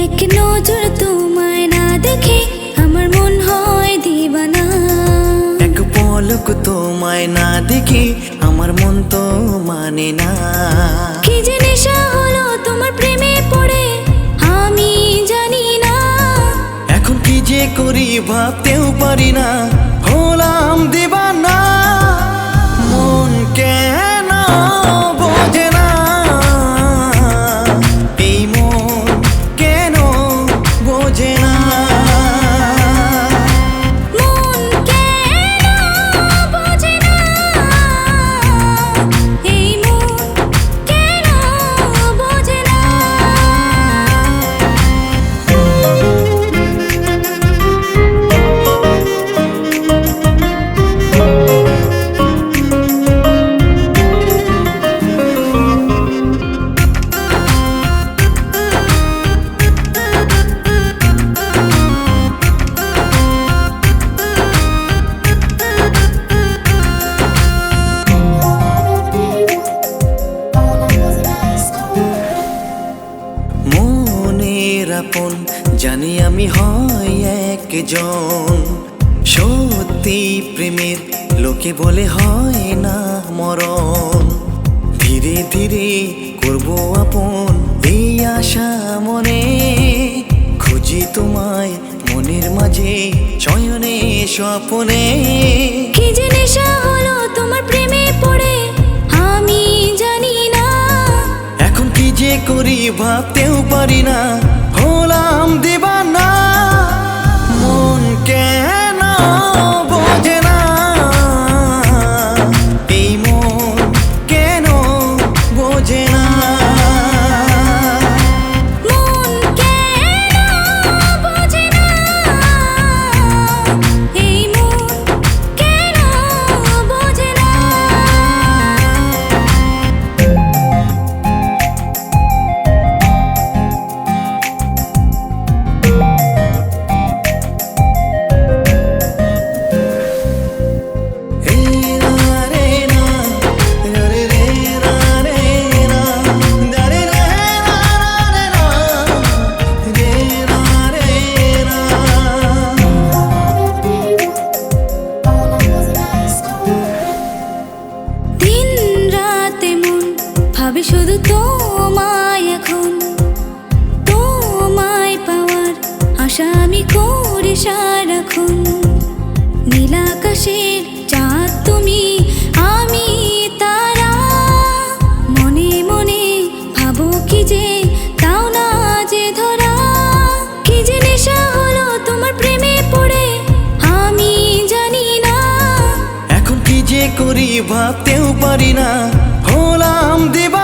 এক নজর তোমায় না দেখে আমার মন হয় দিবানা। এক পলক তোমায় না দেখে আমার মন তো মানে না। কি যে নেশা হলো তোমার প্রেমে পড়ে আমি জানি না। এখন কি যে করি ভাবতেও পারি না, হলাম দিবানা। মন কেন বোঝে না, এই মন কেন বোঝে না। মন কেন বোঝে না, এই মন কেন বোঝে না। মনের আপন জানি আমি হয় একজন, সত্যি প্রেমের লোকে বলে হয় না মরণ। ধীরে ধীরে করব আপন এই আশা মনে, খুঁজি তোমায় মনের মাঝে শয়নে স্বপনে। কি যে নেশা হলো তোমার প্রেমে পড়ে আমি জানি না। এখন কি যে করি ভাবতেও পারি না, হলাম দিবানা। মন কেন বোঝে না, এই মন কেন বোঝে না। মন কেন বোঝে না, এই মন কেন বোঝে না। দিন রাতে মন ভাবে শুধু তোমায়, এখন তোমায় পাওয়ার আশা আমি করি সারাক্ষণ। নীল আকাশের চাঁদ তুমি, আমি তারা। মনে মনে ভাবো কি যে তাও না যে ধরা। কি যে নেশা হলো তোমার প্রেমে পড়ে আমি জানি না। এখন কি যে করি ভাবতেও পারি না, হলাম দিবানা।